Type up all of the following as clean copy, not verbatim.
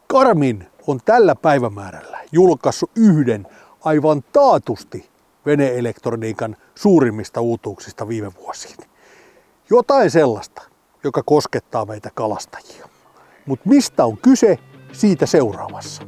Garmin on tällä päivämäärällä julkaissut yhden aivan taatusti vene-elektroniikan suurimmista uutuuksista viime vuosiin. Jotain sellaista, joka koskettaa meitä kalastajia. Mutta mistä on kyse, siitä seuraavassa.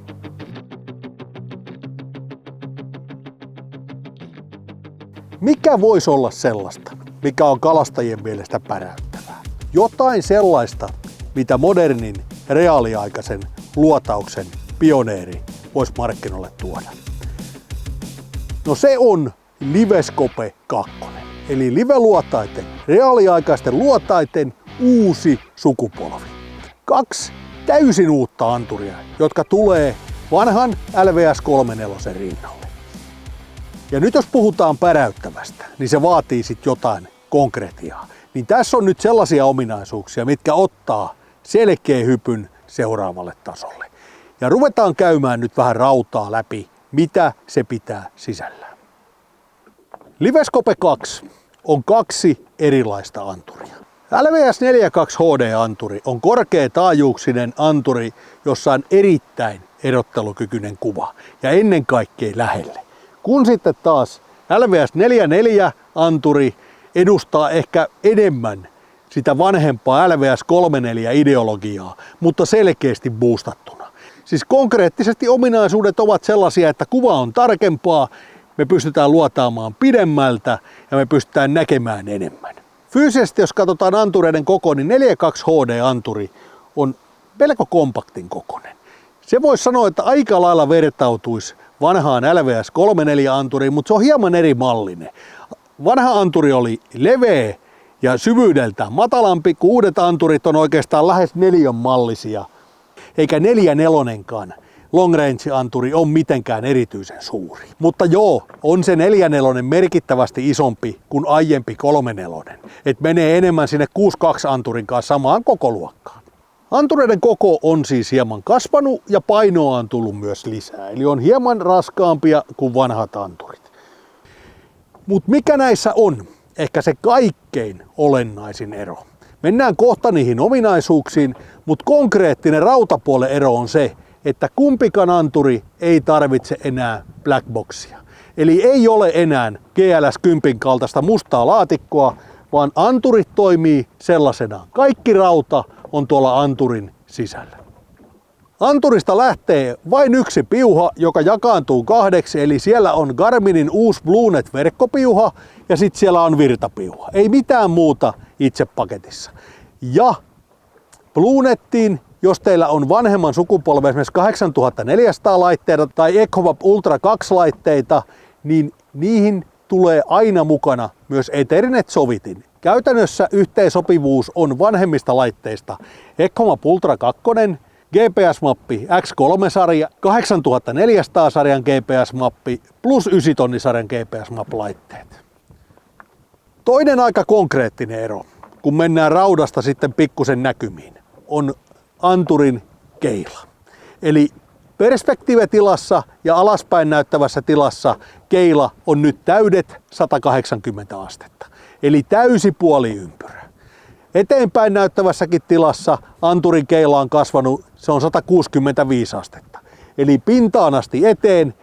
Mikä voisi olla sellaista, mikä on kalastajien mielestä päräyttävää? Jotain sellaista, mitä modernin reaaliaikaisen luotauksen pioneeri voisi markkinoille tuoda. No se on Livescope 2, eli live-luotaiden, reaaliaikaisten luotaiden uusi sukupolvi. 2 täysin uutta anturia, jotka tulee vanhan LVS 34 rinnalle. Ja nyt jos puhutaan päräyttävästä, niin se vaatii sitten jotain konkretiaa. Niin tässä on nyt sellaisia ominaisuuksia, mitkä ottaa selkeä hypyn seuraavalle tasolle. Ja ruvetaan käymään nyt vähän rautaa läpi, mitä se pitää sisällään. Livescope 2 on 2 erilaista anturia. LVS 42 HD-anturi on korkeataajuuksinen anturi, jossa on erittäin erottelukykyinen kuva ja ennen kaikkea lähelle. Kun sitten taas LVS 44-anturi edustaa ehkä enemmän sitä vanhempaa LVS 34-ideologiaa, mutta selkeästi boostattuna. Siis konkreettisesti ominaisuudet ovat sellaisia, että kuva on tarkempaa, me pystytään luotaamaan pidemmältä ja me pystytään näkemään enemmän. Fyysisesti jos katsotaan antureiden koko, niin 42 HD-anturi on melko kompaktin kokoinen. Se voisi sanoa, että aika lailla vertautuisi vanhaan LVS 34-anturiin, mutta se on hieman eri mallinen. Vanha anturi oli leveä ja syvyydeltään matalampi, kun uudet anturit on oikeastaan lähes 4 mallisia, eikä 4.4:nkaan long range anturi on mitenkään erityisen suuri. Mutta joo, on se 4.4 merkittävästi isompi kuin aiempi 3.4. Et menee enemmän sinne 6.2 anturin kanssa samaan kokoluokkaan. Antureiden koko on siis hieman kasvanut ja painoa on tullut myös lisää, eli on hieman raskaampia kuin vanhat anturit. Mutta mikä näissä on ehkä se kaikkein olennaisin ero? Mennään kohta niihin ominaisuuksiin, mutta konkreettinen rautapuolen ero on se, että kumpikaan anturi ei tarvitse enää blackboxia. Eli ei ole enää GLS 10 kaltaista mustaa laatikkoa, vaan anturit toimii sellaisenaan. Kaikki rauta on tuolla anturin sisällä. Anturista lähtee vain yksi piuha, joka jakaantuu 2, eli siellä on Garminin uusi BlueNet-verkkopiuha ja sitten siellä on virtapiuha. Ei mitään muuta itse paketissa. Ja BlueNettiin, jos teillä on vanhemman sukupolven esimerkiksi 8400 laitteita tai EcoVap Ultra 2 laitteita, niin niihin tulee aina mukana myös Ethernet-sovitin. Käytännössä yhteensopivuus on vanhemmista laitteista EcoVap Ultra 2, GPS-mappi X3-sarja, 8400-sarjan GPS-mappi plus 9-tonnisarjan GPS-map-laitteet. Toinen aika konkreettinen ero, kun mennään raudasta sitten pikkusen näkymiin, on anturin keila. Eli perspektiivetilassa ja alaspäin näyttävässä tilassa keila on nyt täydet 180 astetta, eli täysi puoliympyrä. Eteenpäin näyttävässäkin tilassa anturin keila on kasvanut, se on 165 astetta. Eli pintaan asti eteen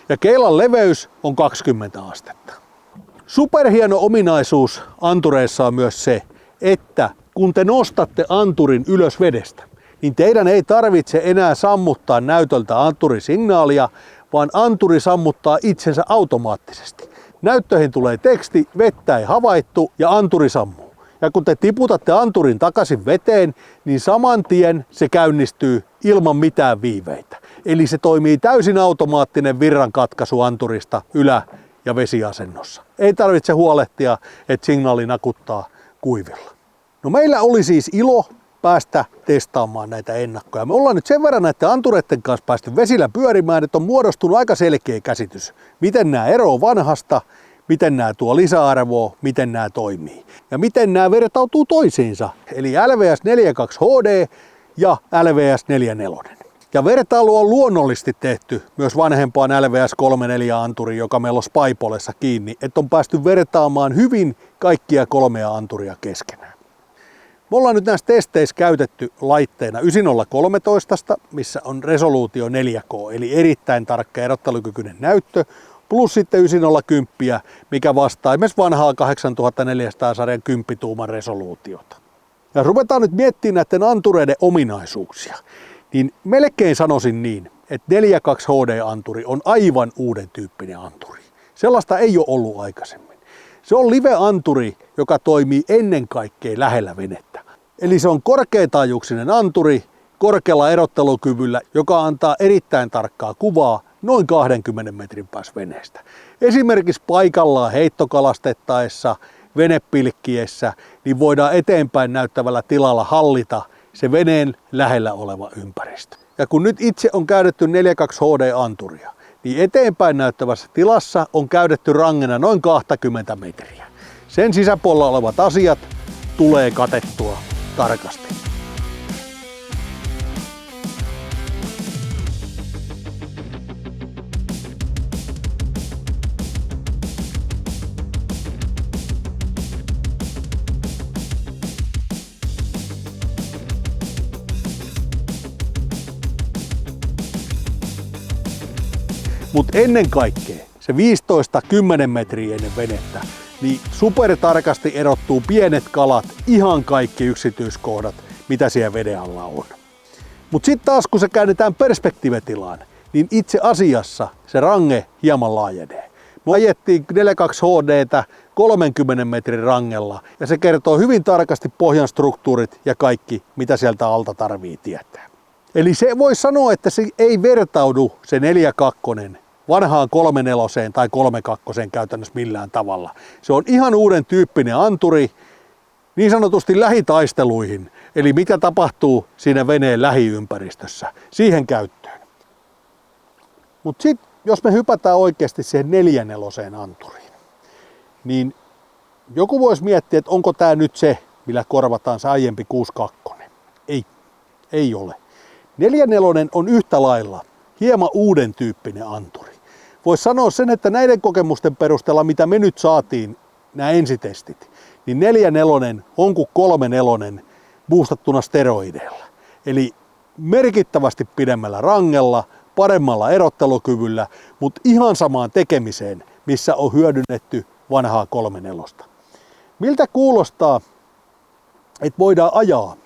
ja keilan leveys on 20 astetta. Superhieno ominaisuus antureissa on myös se, että kun te nostatte anturin ylös vedestä, niin teidän ei tarvitse enää sammuttaa näytöltä anturisignaalia, vaan anturi sammuttaa itsensä automaattisesti. Näyttöihin tulee teksti, vettä ei havaittu ja anturi sammuu. Ja kun te tiputatte anturin takaisin veteen, niin saman tien se käynnistyy ilman mitään viiveitä. Eli se toimii täysin automaattinen virrankatkasu anturista ylä- ja vesiasennossa. Ei tarvitse huolehtia, että signaali nakuttaa kuivilla. No meillä oli siis ilo päästä testaamaan näitä ennakkoja. Me ollaan nyt sen verran näiden antureiden kanssa päästy vesillä pyörimään, että on muodostunut aika selkeä käsitys, miten nämä eroavat vanhasta, miten nämä tuo lisäarvoa, miten nämä toimii ja miten nämä vertautuu toisiinsa, eli LVS 42 HD ja LVS 44. Ja vertailu on luonnollisesti tehty myös vanhempaan LVS 34 anturiin, joka meillä on Spypolessa kiinni, että on päästy vertaamaan hyvin kaikkia 3 anturia keskenään. Me ollaan nyt näissä testeissä käytetty laitteena 9013, missä on resoluutio 4K, eli erittäin tarkka erottelukykyinen näyttö, plus sitten 9010, mikä vastaa esimerkiksi vanhaa 8400-sarjan 10-tuuman resoluutiota. Ja jos ruvetaan nyt miettimään näiden antureiden ominaisuuksia, niin melkein sanoisin niin, että 4.2 HD-anturi on aivan uuden tyyppinen anturi. Sellaista ei ole ollut aikaisemmin. Se on live-anturi, joka toimii ennen kaikkea lähellä venettä. Eli se on korkeataajuuksinen anturi korkealla erottelukyvyllä, joka antaa erittäin tarkkaa kuvaa noin 20 metrin päässä veneestä. Esimerkiksi paikallaan heittokalastettaessa, venepilkkiessä, niin voidaan eteenpäin näyttävällä tilalla hallita se veneen lähellä oleva ympäristö. Ja kun nyt itse on käytetty 4.2 HD-anturia, niin eteenpäin näyttävässä tilassa on käytetty rangena noin 20 metriä. Sen sisäpuolella olevat asiat tulee katettua tarkasti. Mutta ennen kaikkea se 15-10 metriä ennen venettä, niin supertarkasti erottuu pienet kalat, ihan kaikki yksityiskohdat, mitä siellä veden alla on. Mutta sitten taas kun se käännetään perspektiivitilaan, niin itse asiassa se range hieman laajenee. Me ajettiin 4.2 HD:tä 30 metrin rangella ja se kertoo hyvin tarkasti pohjan struktuurit ja kaikki, mitä sieltä alta tarvii tietää. Eli se voi sanoa, että se ei vertaudu se 4.2 vanhaan 3.4 tai 3.2 käytännössä millään tavalla. Se on ihan uuden tyyppinen anturi niin sanotusti lähitaisteluihin, eli mitä tapahtuu siinä veneen lähiympäristössä, siihen käyttöön. Mutta sitten jos me hypätään oikeasti siihen 4.4 anturiin, niin joku voisi miettiä, että onko tämä nyt se, millä korvataan se aiempi 6.2. Ei ole. 4.4 on yhtä lailla hieman uuden tyyppinen anturi. Voisi sanoa sen, että näiden kokemusten perusteella, mitä me nyt saatiin, nämä ensitestit, niin 4.4 on kuin 3.4 boostattuna steroideilla. Eli merkittävästi pidemmällä rangella, paremmalla erottelukyvyllä, mutta ihan samaan tekemiseen, missä on hyödynnetty vanhaa 3.4. Miltä kuulostaa, että voidaan ajaa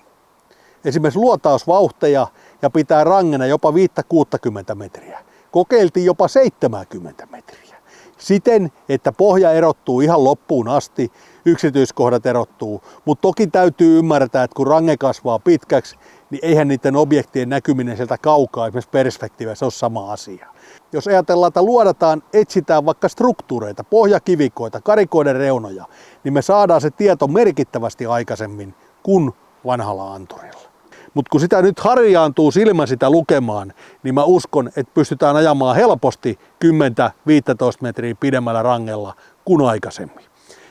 esimerkiksi luotausvauhteja ja pitää rangena jopa 5-60 metriä. Kokeiltiin jopa 70 metriä. Siten, että pohja erottuu ihan loppuun asti, yksityiskohdat erottuu, mutta toki täytyy ymmärtää, että kun range kasvaa pitkäksi, niin eihän niiden objektien näkyminen sieltä kaukaa, esimerkiksi perspektiivissä, ole sama asia. Jos ajatellaan, että luodataan, etsitään vaikka struktuureita, pohjakivikoita, karikoiden reunoja, niin me saadaan se tieto merkittävästi aikaisemmin kuin vanhalla anturilla. Mutta kun sitä nyt harjaantuu silmä sitä lukemaan, niin mä uskon, että pystytään ajamaan helposti 10-15 metriä pidemmällä rangella kuin aikaisemmin.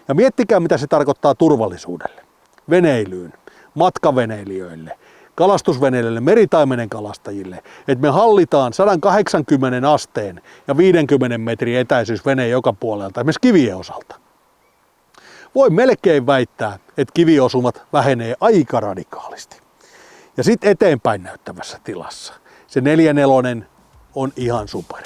Ja miettikää, mitä se tarkoittaa turvallisuudelle, veneilyyn, matkaveneilijöille, kalastusveneilijöille, meritaimenen kalastajille, että me hallitaan 180 asteen ja 50 metrin etäisyys veneen joka puolelta, esimerkiksi kivien osalta. Voi melkein väittää, että kiviosumat vähenee aika radikaalisti. Ja sitten eteenpäin näyttävässä tilassa se 4.4 on ihan super.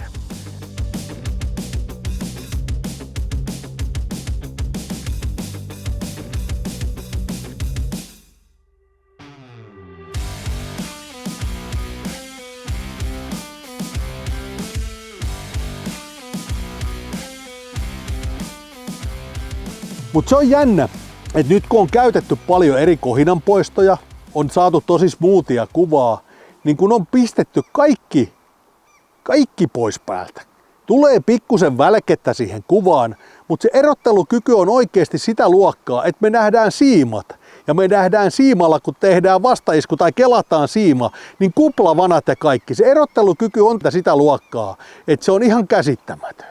Mutta se on jännä, että nyt kun on käytetty paljon eri kohinanpoistoja, on saatu tosi smoothia kuvaa, niin kun on pistetty kaikki pois päältä. Tulee pikkusen välkettä siihen kuvaan, mutta se erottelukyky on oikeasti sitä luokkaa, että me nähdään siimat. Ja me nähdään siimalla, kun tehdään vastaisku tai kelataan siima, niin kuplavanat ja kaikki. Se erottelukyky on sitä luokkaa, että se on ihan käsittämätön.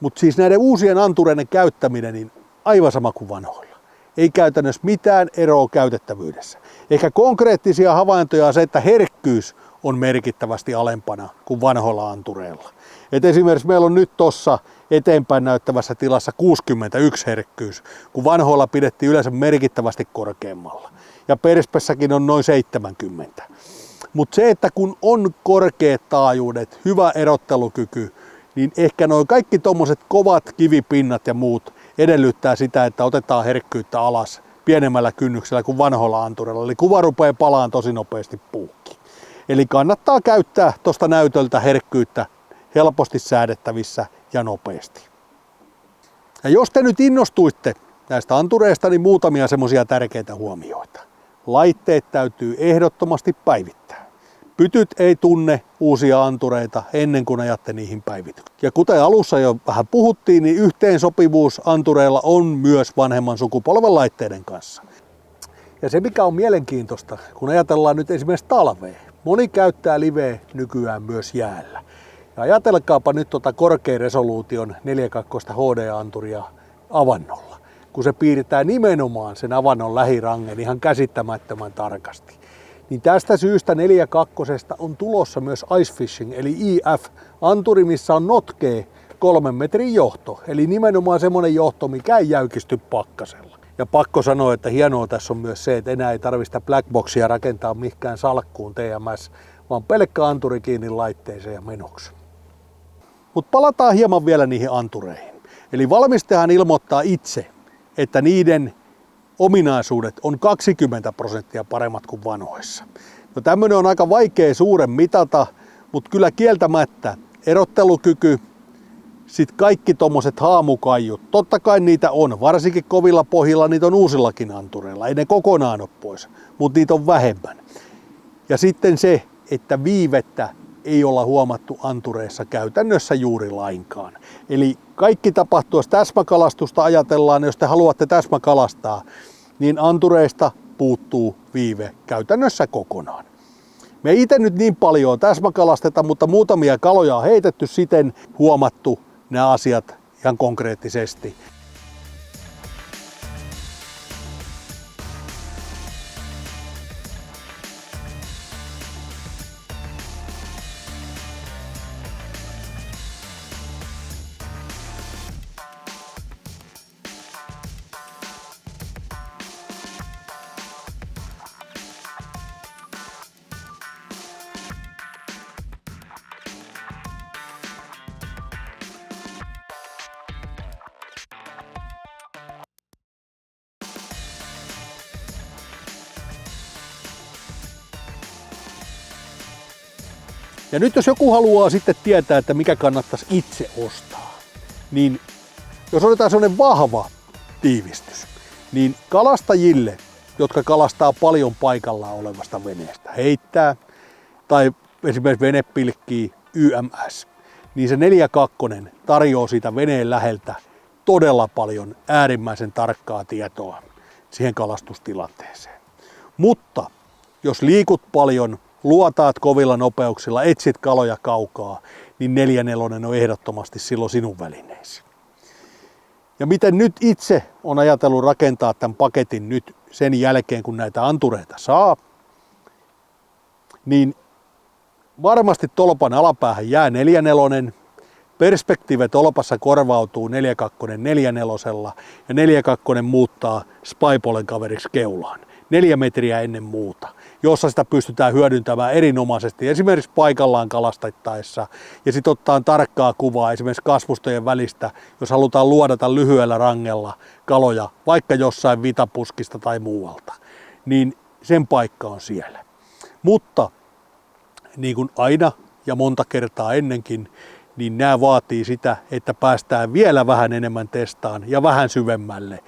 Mutta siis näiden uusien antureiden käyttäminen, niin aivan sama kuin vanhoilla. Ei käytännössä mitään eroa käytettävyydessä. Ehkä konkreettisia havaintoja on se, että herkkyys on merkittävästi alempana kuin vanhoilla antureilla. Et esimerkiksi meillä on nyt tuossa eteenpäin näyttävässä tilassa 61 herkkyys, kun vanhoilla pidettiin yleensä merkittävästi korkeammalla. Ja Perspessäkin on noin 70. Mutta se, että kun on korkeat taajuudet, hyvä erottelukyky, niin ehkä nuo kaikki tuommoiset kovat kivipinnat ja muut edellyttää sitä, että otetaan herkkyyttä alas pienemmällä kynnyksellä kuin vanhoilla antureilla. Eli kuva rupeaa palaan tosi nopeasti puukki. Eli kannattaa käyttää tuosta näytöltä herkkyyttä helposti säädettävissä ja nopeasti. Ja jos te nyt innostuitte näistä antureista, niin muutamia semmoisia tärkeitä huomioita. Laitteet täytyy ehdottomasti päivittää. Pytyt ei tunne uusia antureita ennen kuin ajatte niihin päivityksiä. Ja kuten alussa jo vähän puhuttiin, niin yhteensopivuus antureilla on myös vanhemman sukupolven laitteiden kanssa. Ja se mikä on mielenkiintoista, kun ajatellaan nyt esimerkiksi talvea. Moni käyttää liveä nykyään myös jäällä. Ja ajatelkaapa nyt tuota korkean resoluution 4.2 HD-anturia avannolla, kun se piirtää nimenomaan sen avannon lähirangen ihan käsittämättömän tarkasti. Niin tästä syystä 4.2 on tulossa myös Ice Fishing eli IF-anturi, missä on notkea 3 metrin johto. Eli nimenomaan semmoinen johto, mikä ei jäykisty pakkasella. Ja pakko sanoa, että hienoa tässä on myös se, että enää ei tarvitse blackboxia rakentaa mihinkään salkkuun TMS, vaan pelkkä anturi kiinni laitteeseen ja menoksi. Mutta palataan hieman vielä niihin antureihin. Eli valmistajahan ilmoittaa itse, että niiden ominaisuudet on 20% paremmat kuin vanhoissa. No tämmöinen on aika vaikea suuren mitata, mutta kyllä kieltämättä erottelukyky, sitten kaikki tommoset haamukaiut, totta kai niitä on, varsinkin kovilla pohjilla niitä on uusillakin antureilla, ei ne kokonaan ole pois, mutta niitä on vähemmän. Ja sitten se, että viivettä ei olla huomattu antureissa käytännössä juuri lainkaan. Eli kaikki tapahtuu, jos täsmäkalastusta ajatellaan, jos te haluatte täsmäkalastaa, niin antureista puuttuu viive käytännössä kokonaan. Me ei itse nyt niin paljon täsmäkalasteta, mutta muutamia kaloja on heitetty siten, huomattu nämä asiat ihan konkreettisesti. Ja nyt jos joku haluaa sitten tietää, että mikä kannattaisi itse ostaa, niin jos otetaan sellainen vahva tiivistys, niin kalastajille, jotka kalastaa paljon paikallaan olevasta veneestä, heittää tai esimerkiksi venepilkkii YMS, niin se 4.2 tarjoaa siitä veneen läheltä todella paljon äärimmäisen tarkkaa tietoa siihen kalastustilanteeseen. Mutta jos liikut paljon, luotaat kovilla nopeuksilla, etsit kaloja kaukaa, niin 4.4 on ehdottomasti silloin sinun välineesi. Ja miten nyt itse on ajatellut rakentaa tämän paketin nyt sen jälkeen, kun näitä antureita saa, niin varmasti tolpan alapäähän jää 4.4, perspektiive tolpassa korvautuu 4.2 4.4 ja 4.2 muuttaa Spypolen kaveriksi keulaan. 4 metriä ennen muuta, jossa sitä pystytään hyödyntämään erinomaisesti esimerkiksi paikallaan kalastettaessa ja sitten ottaa tarkkaa kuvaa esimerkiksi kasvustojen välistä, jos halutaan luodata lyhyellä rangella kaloja vaikka jossain vitapuskista tai muualta, niin sen paikka on siellä. Mutta niin kuin aina ja monta kertaa ennenkin, niin nämä vaatii sitä, että päästään vielä vähän enemmän testaan ja vähän syvemmälle.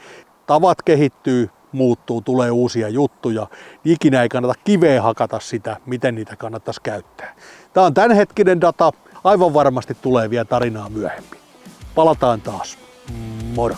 Tavat kehittyy, muuttuu, tulee uusia juttuja. Ikinä ei kannata kiveen hakata sitä, miten niitä kannattaisi käyttää. Tämä on tämänhetkinen data. Aivan varmasti tulee vielä tarinaa myöhemmin. Palataan taas. Moro!